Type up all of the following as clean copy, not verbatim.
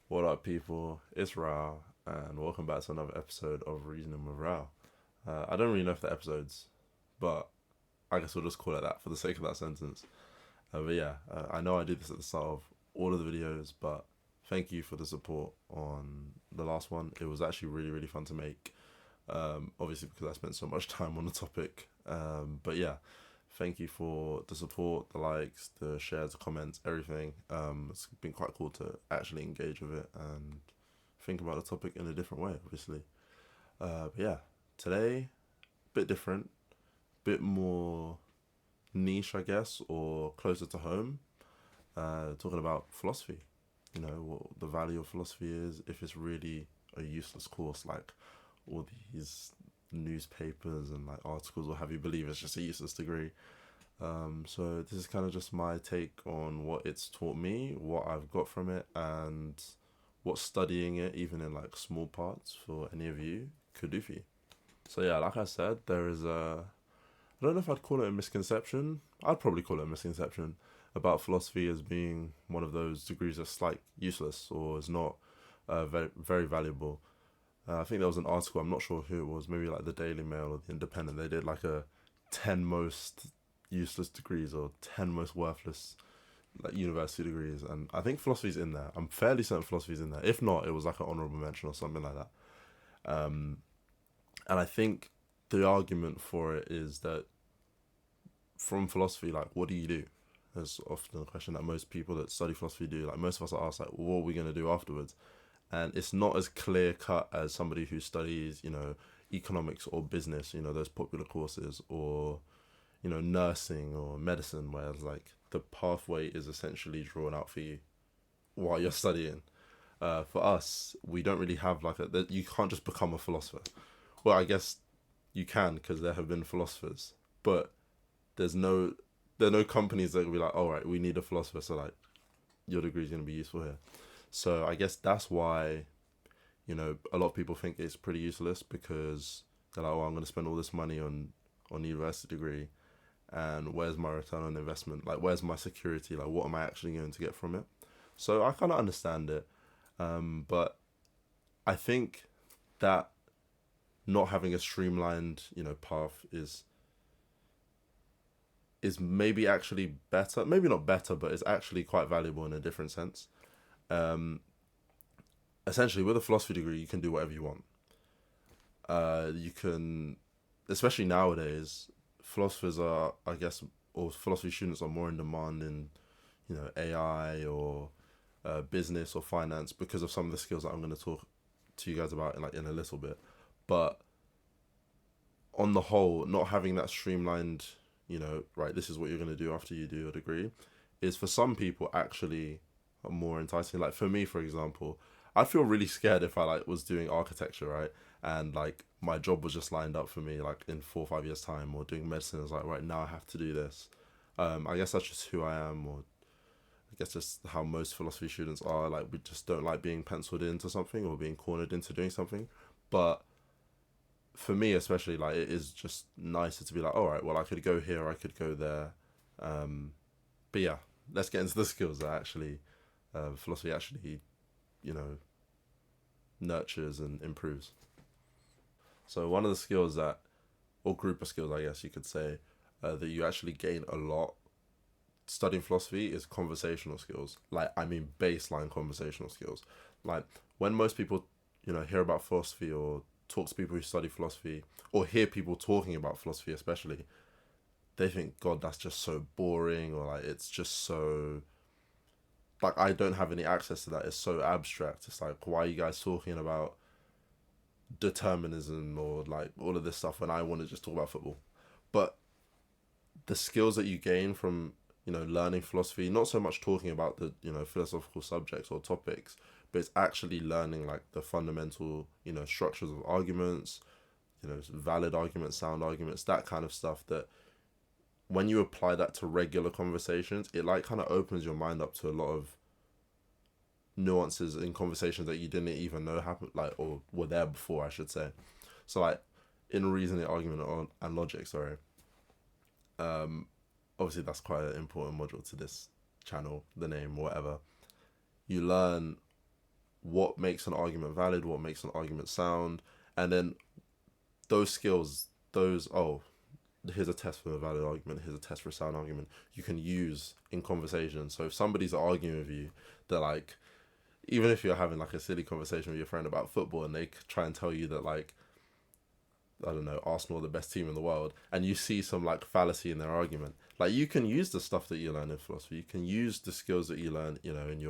What up, people? It's Rao, and welcome back to another episode of Reasoning with Rao. I don't really know if the episodes, but I guess we'll just call it that for the sake of that sentence. But yeah, I know I do this at the start of all of the videos, but thank you for the support on the last one. It was actually really, really fun to make. Obviously, because I spent so much time on the topic. But yeah, thank you for the support, the likes, the shares, the comments, everything. It's been quite cool to actually engage with it and think about the topic in a different way, obviously. But yeah, today, bit different, bit more niche, I guess, or closer to home. Talking about philosophy. You know, what the value of philosophy is, if it's really a useless course, like all these newspapers and like articles will have you believe it's just a useless degree. So this is kind of just my take on what it's taught me, what I've got from it, and what studying it, even in like small parts, for any of you could do for you. So yeah, like I said, there is a, I don't know if I'd call it a misconception. I'd probably call it a misconception about philosophy as being one of those degrees that's like useless or is not very, very valuable. I think there was an article, I'm not sure who it was, maybe like the Daily Mail or the Independent. They did like a 10 most useless degrees or 10 most worthless like university degrees, and I think philosophy's in there. I'm fairly certain philosophy's in there. If not, it was like an honorable mention or something like that. Um, and I think the argument for it is that from philosophy, like, what do you do? There's often a question that most people that study philosophy do. Like, most of us are asked, like, what are we going to do afterwards? And it's not as clear cut as somebody who studies, economics or business, those popular courses, or nursing or medicine, whereas like the pathway is essentially drawn out for you while you're studying. For us, we don't really have like you can't just become a philosopher. Well, I guess you can because there have been philosophers, but there's no there are no companies that will be like, all right, we need a philosopher, so like your degree is going to be useful here. So I guess that's why a lot of people think it's pretty useless because they're like, oh, I'm going to spend all this money on a university degree, and where's my return on investment? Like, where's my security? Like, what am I actually going to get from it? So I kind of understand it, but I think that not having a streamlined, path is maybe actually better. Maybe not better, but it's actually quite valuable in a different sense. Um, Essentially, with a philosophy degree, you can do whatever you want. You can, especially nowadays, philosophers are, I guess, or philosophy students are more in demand in AI or business or finance because of some of the skills that I'm going to talk to you guys about in a little bit. But on the whole, not having that streamlined, right, this is what you're going to do after you do your degree, is for some people actually more enticing. Like for me, for example, I'd feel really scared if I like was doing architecture, right, and like my job was just lined up for me like in 4 or 5 years time, or doing medicine. I was like, right now I have to do this. I guess that's just who I am, or I guess just how most philosophy students are. Like we just don't like being penciled into something or being cornered into doing something. But for me, especially, like it is just nicer to be like, all right, well, I could go here, I could go there. Um, but yeah, let's get into the skills that actually philosophy actually, you know, nurtures and improves. So one of the skills that, or group of skills, I guess you could say, that you actually gain a lot studying philosophy is conversational skills. Like, I mean, baseline conversational skills. Like, when most people, hear about philosophy or talk to people who study philosophy or hear people talking about philosophy, especially, they think, God, that's just so boring, or like, it's just so. Like, I don't have any access to that. It's so abstract. It's like, why are you guys talking about determinism or like all of this stuff when I want to just talk about football? But the skills that you gain from learning philosophy, not so much talking about the philosophical subjects or topics, but it's actually learning like the fundamental structures of arguments, valid arguments, sound arguments, that kind of stuff, that when you apply that to regular conversations, it like kind of opens your mind up to a lot of nuances in conversations that you didn't even know happened, like, or were there before, I should say. So like in reasoning, argument, and logic, sorry, um obviously that's quite an important module to this channel, the name, whatever. You learn what makes an argument valid, what makes an argument sound, and then those skills, here's a test for a valid argument, here's a test for a sound argument, you can use in conversation. So if somebody's arguing with you, they're like, even if you're having like a silly conversation with your friend about football and they try and tell you that like, I don't know, Arsenal are the best team in the world, and you see some like fallacy in their argument, like you can use the stuff that you learn in philosophy, you can use the skills that you learn, in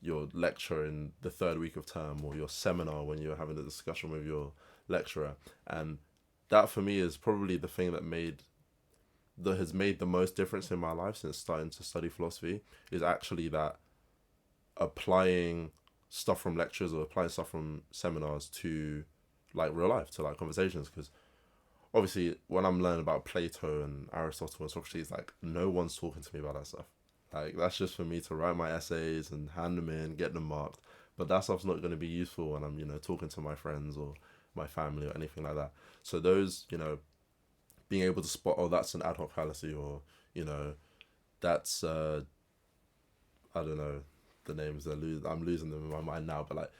your lecture in the third week of term, or your seminar when you're having a discussion with your lecturer. And that for me is probably the thing that has made the most difference in my life since starting to study philosophy, is actually that applying stuff from lectures or applying stuff from seminars to like real life, to like conversations. Because obviously when I'm learning about Plato and Aristotle and Socrates, like no one's talking to me about that stuff. Like that's just for me to write my essays and hand them in, get them marked. But that stuff's not going to be useful when I'm, talking to my friends or my family or anything like that. So those, being able to spot, oh, that's an ad hoc fallacy, or, that's, I don't know, the names, I'm losing them in my mind now, but like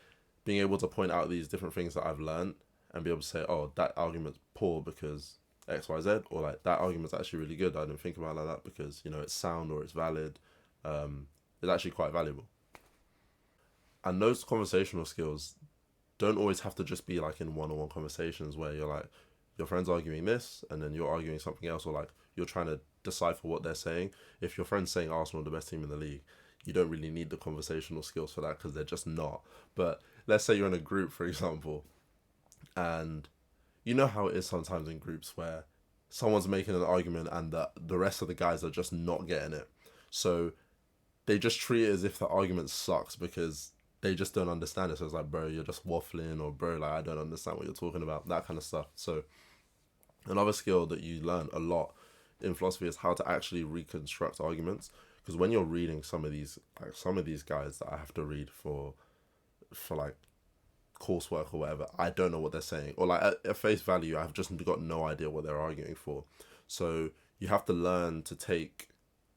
being able to point out these different things that I've learned and be able to say, oh, that argument's poor because X, Y, Z, or like that argument's actually really good. I didn't think about it like that because, it's sound or it's valid. It's actually quite valuable. And those conversational skills don't always have to just be like in one-on-one conversations where you're like, your friend's arguing this and then you're arguing something else, or like you're trying to decipher what they're saying. If your friend's saying Arsenal are the best team in the league, you don't really need the conversational skills for that because they're just not. But let's say you're in a group, for example, and you know how it is sometimes in groups where someone's making an argument and the rest of the guys are just not getting it. So they just treat it as if the argument sucks because they just don't understand it. So it's like, bro, you're just waffling, or bro, like I don't understand what you're talking about, that kind of stuff. So another skill that you learn a lot in philosophy is how to actually reconstruct arguments. Because when you're reading some of these guys that I have to read for like coursework or whatever, I don't know what they're saying, or like at face value, I've just got no idea what they're arguing for. So you have to learn to take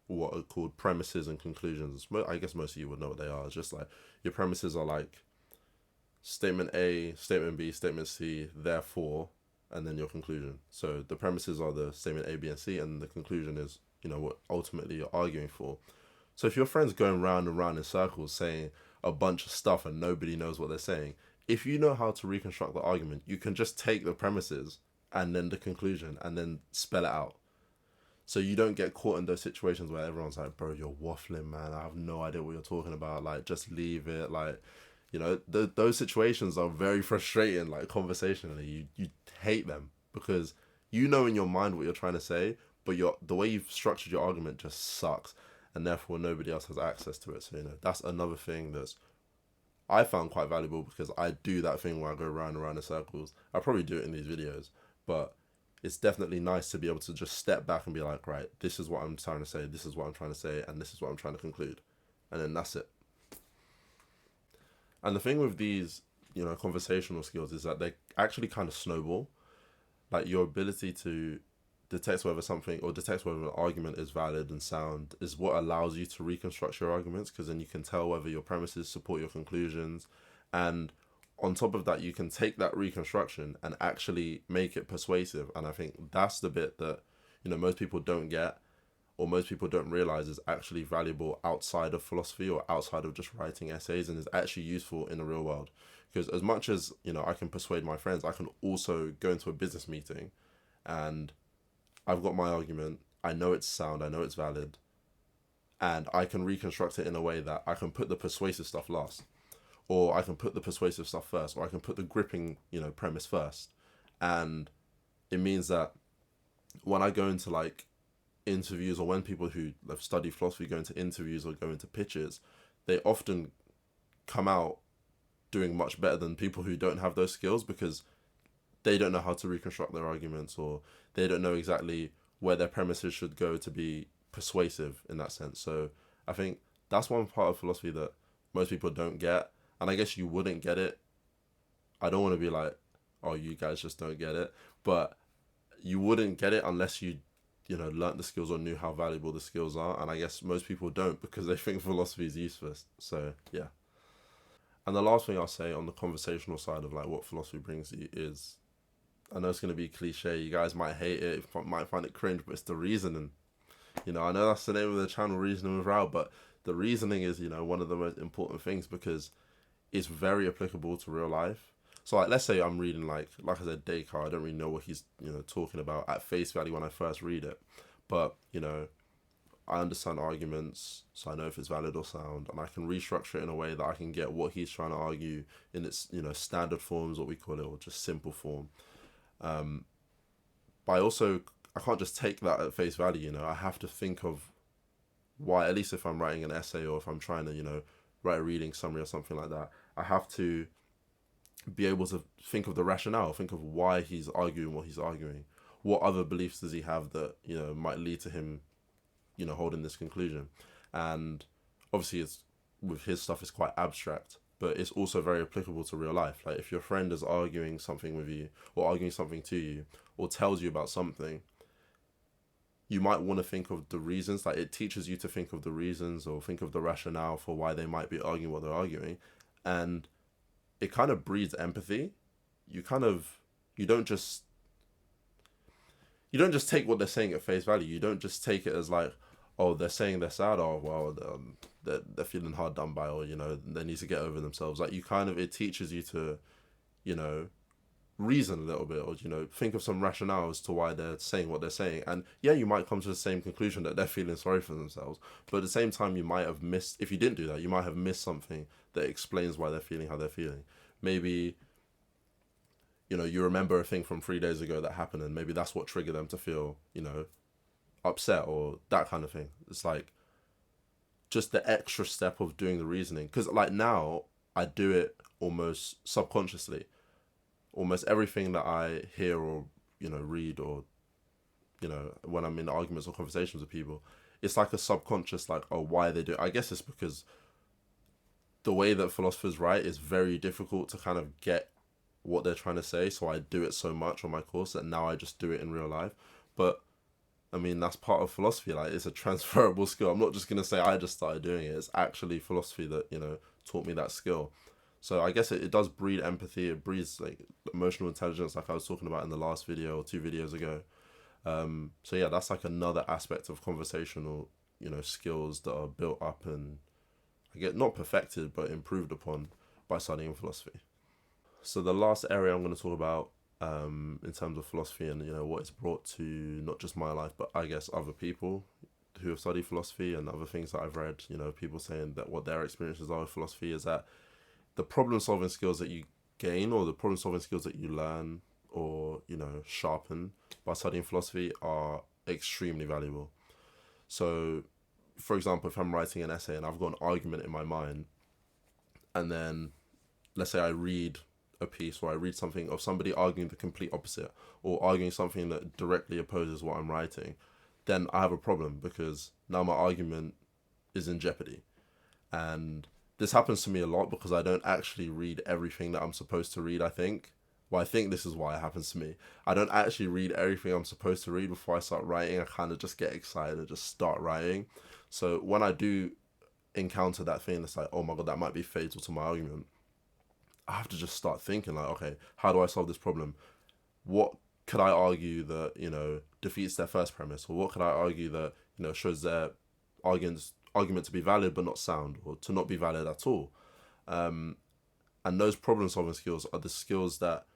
what are called premises and conclusions. I guess most of you would know what they are. It's just like your premises are like statement A, statement B, statement C, therefore, and then your conclusion. So the premises are the statement A, B, and C, and the conclusion is, what ultimately you're arguing for. So if your friend's going round and round in circles saying a bunch of stuff and nobody knows what they're saying, if you know how to reconstruct the argument, you can just take the premises and then the conclusion and then spell it out. So you don't get caught in those situations where everyone's like, bro, you're waffling, man. I have no idea what you're talking about. Like, just leave it. Like, those situations are very frustrating, like conversationally. You hate them because you know in your mind what you're trying to say, but the way you've structured your argument just sucks. And therefore nobody else has access to it. So, that's another thing that's I found quite valuable, because I do that thing where I go round and round in circles. I probably do it in these videos, but it's definitely nice to be able to just step back and be like, right, this is what I'm trying to say, this is what I'm trying to say, and this is what I'm trying to conclude. And then that's it. And the thing with these, conversational skills is that they actually kind of snowball. Like your ability to detect whether an argument is valid and sound is what allows you to reconstruct your arguments, because then you can tell whether your premises support your conclusions. And on top of that, you can take that reconstruction and actually make it persuasive. And I think that's the bit that, most people don't get, or most people don't realize is actually valuable outside of philosophy or outside of just writing essays, and is actually useful in the real world. Because as much as, I can persuade my friends, I can also go into a business meeting and I've got my argument, I know it's sound, I know it's valid, and I can reconstruct it in a way that I can put the persuasive stuff last, or I can put the persuasive stuff first, or I can put the gripping, premise first. And it means that when I go into like interviews, or when people who have studied philosophy go into interviews or go into pitches, they often come out doing much better than people who don't have those skills, because they don't know how to reconstruct their arguments, or they don't know exactly where their premises should go to be persuasive in that sense. So I think that's one part of philosophy that most people don't get. And I guess you wouldn't get it. I don't want to be like, oh, you guys just don't get it. But you wouldn't get it unless you learnt the skills or knew how valuable the skills are. And I guess most people don't, because they think philosophy is useless. So, yeah. And the last thing I'll say on the conversational side of like what philosophy brings you is, I know it's going to be cliche. You guys might hate it, might find it cringe, but it's the reasoning. I know that's the name of the channel, Reasoning with Rao, but the reasoning is, one of the most important things because it's very applicable to real life. So, like, let's say I'm reading, like I said, Descartes. I don't really know what he's, talking about at face value when I first read it. But, I understand arguments, so I know if it's valid or sound, and I can restructure it in a way that I can get what he's trying to argue in its, standard forms, what we call it, or just simple form. But I can't just take that at face value. I have to think of why. At least if I'm writing an essay or if I'm trying to, write a reading summary or something like that, I have to be able to think of the rationale, think of why he's arguing what he's arguing. What other beliefs does he have that might lead to him, holding this conclusion? And obviously, it's with his stuff, it's quite abstract, but it's also very applicable to real life. Like if your friend is arguing something with you, or arguing something to you, or tells you about something, you might want to think of the reasons. Like it teaches you to think of the reasons or think of the rationale for why they might be arguing what they're arguing, and it kind of breeds empathy. You don't just take what they're saying at face value. You don't just take it as like, oh, they're saying they're sad, or well, they're feeling hard done by, or they need to get over themselves. Like it teaches you to, reason a little bit, or think of some rationale as to why they're saying what they're saying. And yeah, you might come to the same conclusion that they're feeling sorry for themselves, but at the same time, you might have missed, if you didn't do that, you might have missed something that explains why they're feeling how they're feeling. Maybe you remember a thing from 3 days ago that happened, and maybe that's what triggered them to feel upset, or that kind of thing. It's like just the extra step of doing the reasoning, because like now I do it almost subconsciously. Almost everything that I hear or read, or when I'm in arguments or conversations with people, it's like a subconscious, like, oh, why they do it. I guess it's because the way that philosophers write is very difficult to kind of get what they're trying to say, so I do it so much on my course that now I just do it in real life. But I mean, that's part of philosophy. Like, it's a transferable skill. I'm not just gonna say I just started doing it. It's actually philosophy that taught me that skill. So I guess it does breed empathy. It breeds like emotional intelligence, like I was talking about in the last video or 2 videos ago. So yeah, that's like another aspect of conversational, skills that are built up and I get not perfected but improved upon by studying philosophy. So the last area I'm going to talk about, in terms of philosophy and what it's brought to not just my life but I guess other people who have studied philosophy and other things that I've read. People saying that what their experiences are with philosophy is that the problem solving skills that you gain, or the problem solving skills that you learn or sharpen by studying philosophy, are extremely valuable. So for example, if I'm writing an essay and I've got an argument in my mind, and then let's say I read a piece or I read something of somebody arguing the complete opposite, or arguing something that directly opposes what I'm writing, then I have a problem because now my argument is in jeopardy. And this happens to me a lot because I don't actually read everything that I'm supposed to read, I think. Well, I think this is why it happens to me. I don't actually read everything I'm supposed to read before I start writing. I kind of just get excited and just start writing. So when I do encounter that thing that's like, oh my God, that might be fatal to my argument, I have to just start thinking like, okay, how do I solve this problem? What could I argue that, defeats their first premise? Or what could I argue that, shows their argument to be valid but not sound, or to not be valid at all? And those problem solving skills are the skills that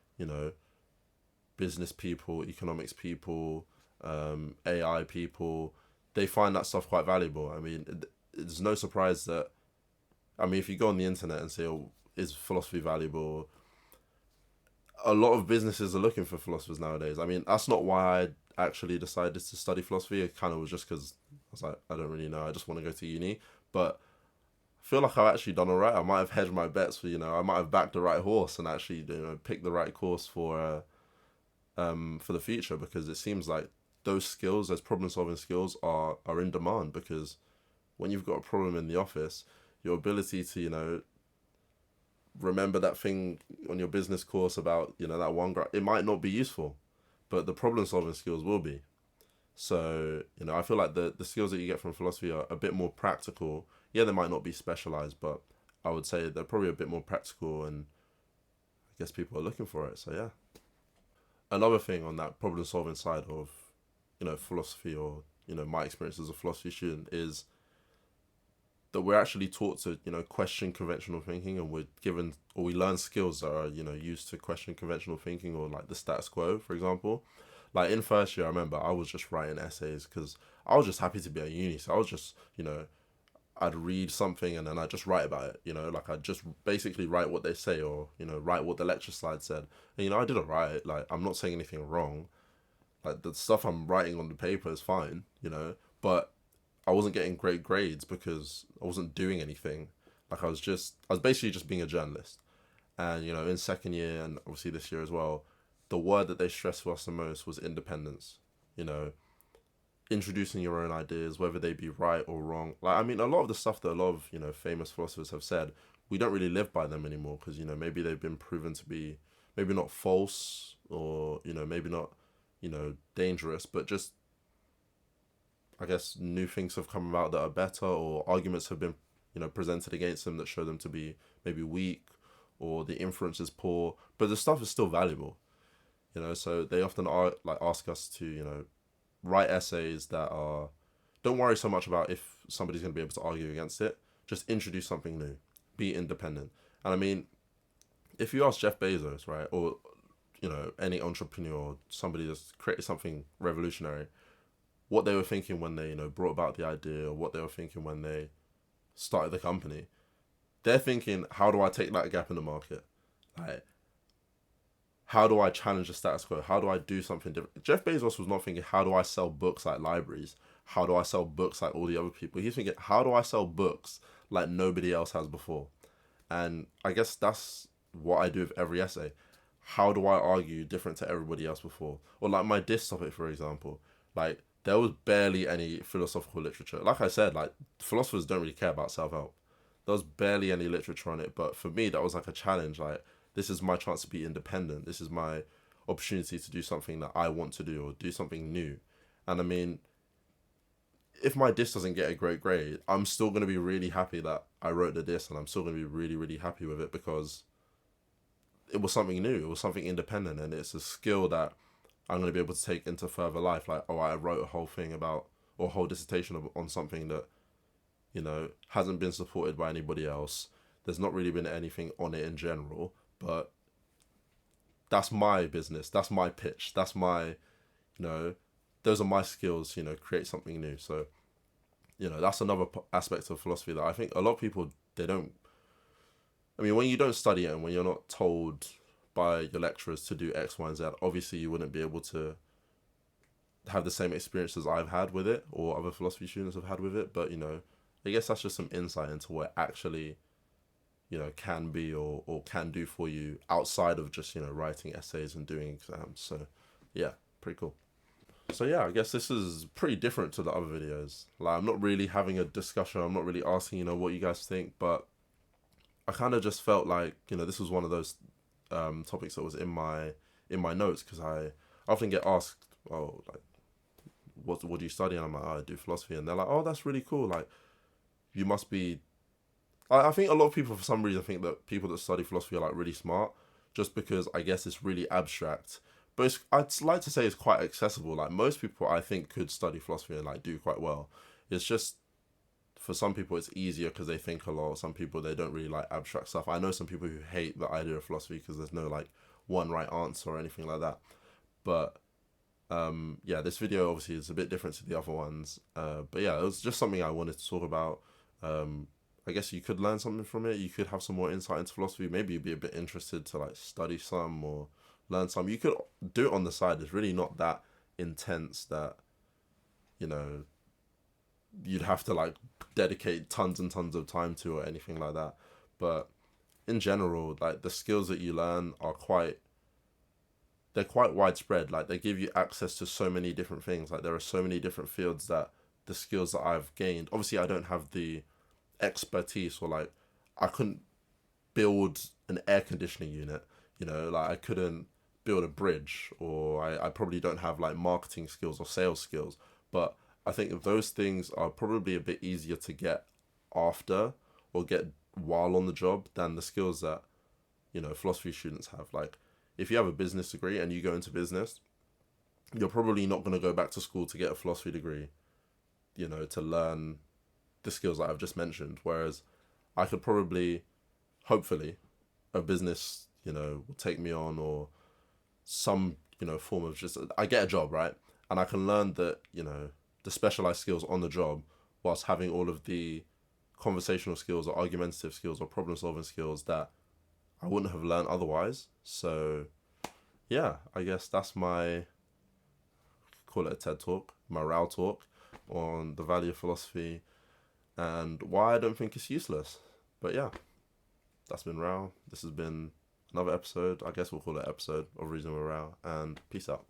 business people, economics people, AI people, they find that stuff quite valuable. I mean, it's no surprise that, if you go on the internet and say, oh, is philosophy valuable, a lot of businesses are looking for philosophers nowadays. I mean, that's not why I actually decided to study philosophy. It kind of was just because I was like, I don't really know, I just want to go to uni. But I feel like I've actually done all right. I might have hedged my bets for, I might have backed the right horse and actually, picked the right course for the future, because it seems like those skills, those problem solving skills are in demand, because when you've got a problem in the office, your ability to, remember that thing on your business course about, that one graph, it might not be useful, but the problem solving skills will be. So, I feel like the skills that you get from philosophy are a bit more practical. Yeah, they might not be specialized, but I would say they're probably a bit more practical, and I guess people are looking for it. So yeah. Another thing on that problem solving side of, philosophy, or, my experience as a philosophy student, is that we're actually taught to, question conventional thinking, and we're given, or we learn skills that are, used to question conventional thinking, or like the status quo, for example. Like in first year, I remember I was just writing essays because I was just happy to be at uni. So I was just, I'd read something and then I'd just write about it, like I'd just basically write what they say, or, write what the lecture slide said. And, I did alright. Like, I'm not saying anything wrong. Like, the stuff I'm writing on the paper is fine, but I wasn't getting great grades because I wasn't doing anything. Like, I was basically just being a journalist. And, in second year, and obviously this year as well, the word that they stressed to us the most was independence. You know, introducing your own ideas, whether they be right or wrong. Like, I mean, a lot of the stuff that a lot of, famous philosophers have said, we don't really live by them anymore because, maybe they've been proven to be maybe not false, or, maybe not, dangerous, but just, I guess, new things have come about that are better, or arguments have been, presented against them that show them to be maybe weak, or the inference is poor, but the stuff is still valuable, so they often are like ask us to, write essays that are, don't worry so much about if somebody's going to be able to argue against it. Just introduce something new, be independent. And I mean, if you ask Jeff Bezos, right, or any entrepreneur, somebody that's created something revolutionary, what they were thinking when they brought about the idea, or what they were thinking when they started the company, they're thinking, how do I take that gap in the market? Like, how do I challenge the status quo? How do I do something different? Jeff Bezos was not thinking, how do I sell books like libraries? How do I sell books like all the other people? He's thinking, how do I sell books like nobody else has before? And I guess that's what I do with every essay. How do I argue different to everybody else before? Or like my diss topic, for example. Like, there was barely any philosophical literature. Like I said, like, philosophers don't really care about self-help. There was barely any literature on it. But for me, that was like a challenge. Like, this is my chance to be independent. This is my opportunity to do something that I want to do, or do something new. And I mean, if my diss doesn't get a great grade, I'm still going to be really happy that I wrote the diss, and I'm still going to be really, really happy with it, because it was something new. It was something independent, and it's a skill that I'm going to be able to take into further life. Like, oh, I wrote a whole thing about, or a whole dissertation on something that, hasn't been supported by anybody else. There's not really been anything on it in general, but that's my business. That's my pitch. That's my, those are my skills, create something new. So, that's another aspect of philosophy that I think a lot of people, they don't, I mean, when you don't study it, and when you're not told by your lecturers to do X, Y, and Z, obviously you wouldn't be able to have the same experiences I've had with it, or other philosophy students have had with it. But, I guess that's just some insight into what it actually, can be, or can do for you outside of just, writing essays and doing exams. So, yeah, pretty cool. So, yeah, I guess this is pretty different to the other videos. Like, I'm not really having a discussion. I'm not really asking, what you guys think. But I kind of just felt like, this was one of those topics that was in my notes, because I often get asked, oh, like, what do you study? And I'm like, oh, I do philosophy. And they're like, oh, that's really cool. Like, you must be, I think a lot of people, for some reason, think that people that study philosophy are like really smart, just because I guess it's really abstract. But I'd like to say it's quite accessible. Like, most people, I think, could study philosophy and like do quite well. It's just, for some people it's easier because they think a lot. Some people, they don't really like abstract stuff. I know some people who hate the idea of philosophy because there's no like one right answer or anything like that. But yeah, this video obviously is a bit different to the other ones. But yeah, it was just something I wanted to talk about. I guess you could learn something from it. You could have some more insight into philosophy. Maybe you'd be a bit interested to like study some or learn some. You could do it on the side. It's really not that intense that, you'd have to like dedicate tons and tons of time to, or anything like that. But in general, like, the skills that you learn are they're quite widespread. Like, they give you access to so many different things. Like, there are so many different fields that the skills that I've gained, obviously I don't have the expertise, or like, I couldn't build an air conditioning unit, like, I couldn't build a bridge, or I probably don't have like marketing skills or sales skills. But I think those things are probably a bit easier to get after, or get while on the job than the skills that, philosophy students have. Like, if you have a business degree and you go into business, you're probably not going to go back to school to get a philosophy degree, to learn the skills that I've just mentioned. Whereas I could probably, hopefully, a business, will take me on, or some, form of just, I get a job, right? And I can learn that, the specialized skills on the job whilst having all of the conversational skills or argumentative skills or problem solving skills that I wouldn't have learned otherwise. So yeah, I guess that's my, call it a TED talk, my RAL talk on the value of philosophy and why I don't think it's useless. But yeah, that's been RAL. This has been another episode. I guess we'll call it episode of Reasonable RAL, and peace out.